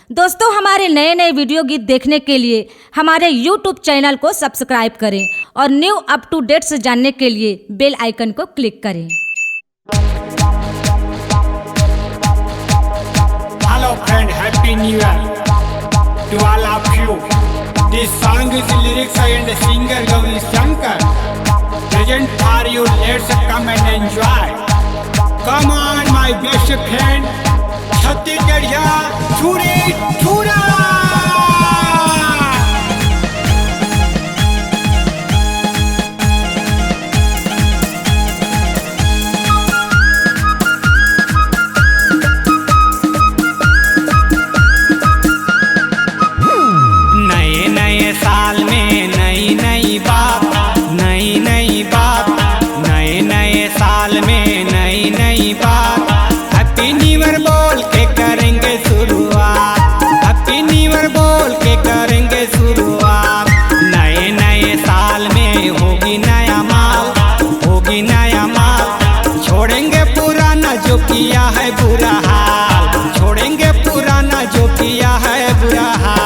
दोस्तों, हमारे नए नए वीडियो गीत देखने के लिए हमारे YouTube चैनल को सब्सक्राइब करें और न्यू अप टू डेट्स जानने के लिए बेल आइकन को क्लिक करें। Hello friend, happy new year to all of you. This song is lyrics and singer Gauri Shankar. Present for you, let's come and enjoy. Come on my best friend, Chhattisgarh Churi Chura. साल में नई नई बात, नई नई बात, नए नए साल में नई नई बात। हैप्पी न्यू ईयर बोल के करेंगे शुरुआत, हैप्पी न्यू ईयर बोल के करेंगे शुरुआत। नए नए साल में होगी नया माल, होगी नया माल। छोड़ेंगे पुराना जो किया है बुरा हाल, छोड़ेंगे पुराना जो किया है बुरा हाल।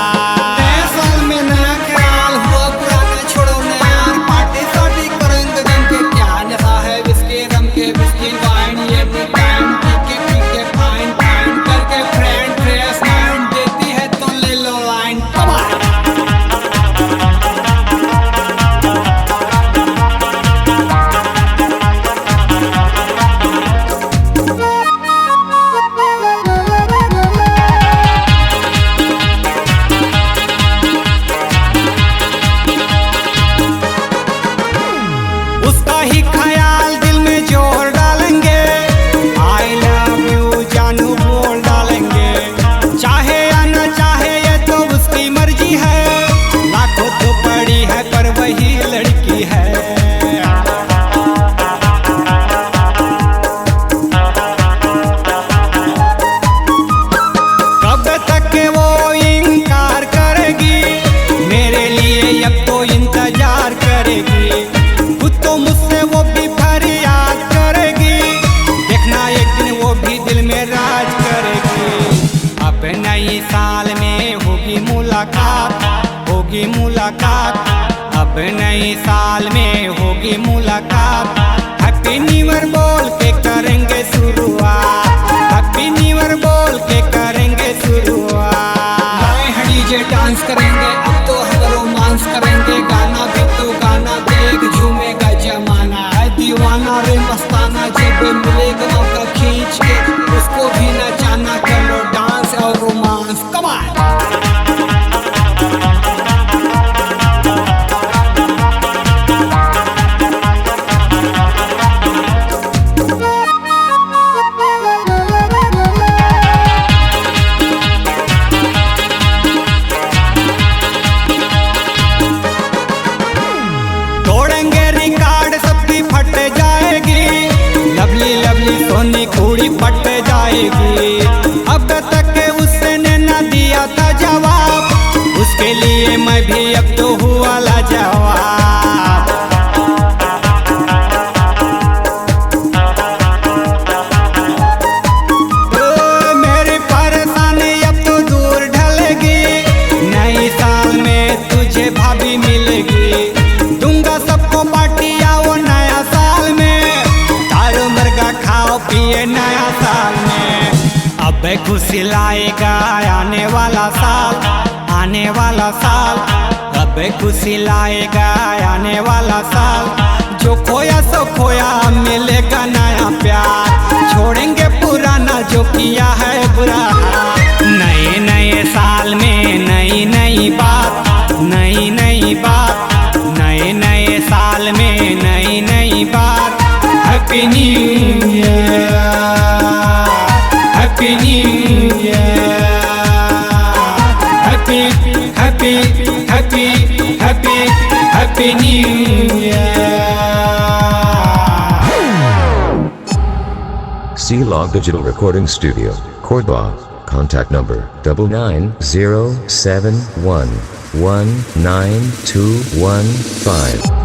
ही ख्याल दिल में जोर डालेंगे, आई लव यू जानू बोल डालेंगे। चाहे या न चाहे ये तो उसकी मर्जी है, लाखों तो पड़ी है पर वही लड़की है। कब तक वो इनकार करेगी, मेरे लिए अब तो इंतजार करेगी। तो मुझसे वो भी फरियाद करेगी, देखना एक दिन वो भी दिल में राज करेगी। अब नई साल में होगी मुलाकात, होगी मुलाकात। अब नई साल में होगी मुलाकात। हैप्पी न्यू ईयर बोल के करेंगे शुरुआत, हैप्पी न्यू ईयर बोल के करेंगे शुरुआत। नए डीजे डांस करेंगे, अब तो हम रोमांस करेंगे। गाना भी तो गाना देख झूमेगा जमाना है दीवाना रे मस्ताना। जब मिलेगा मौका खींच के उसको भी नचाना। करो डांस और रोमांस, कमाल। लवली लवली सोनी कुड़ी पट जाएगी। अब तक उसने न दिया था जवाब, उसके लिए मैं भी अब तो हुआ लाजवाब। मेरी परेशानी अब तो दूर ढलेगी, नई साल में तुझे भाभी मिलेगी। दूंगा सबको पार्टी आओ नया साल में, खाओ पिए नया साल में। अब खुशी लाएगा आने वाला साल, आने वाला साल। अब खुशी लाएगा आने वाला साल। जो खोया सो खोया मिलेगा नया प्यार। छोड़ेंगे पुराना जो किया है बुरा हाल। नए नए साल में नई नई बात, नई नई बात। नए नए साल में नई नई बात। Happy New Year, Happy New Year, Happy, Happy, Happy, Happy, Happy New Year. C-Log Digital Recording Studio, Cordoba. Contact number 9907119215.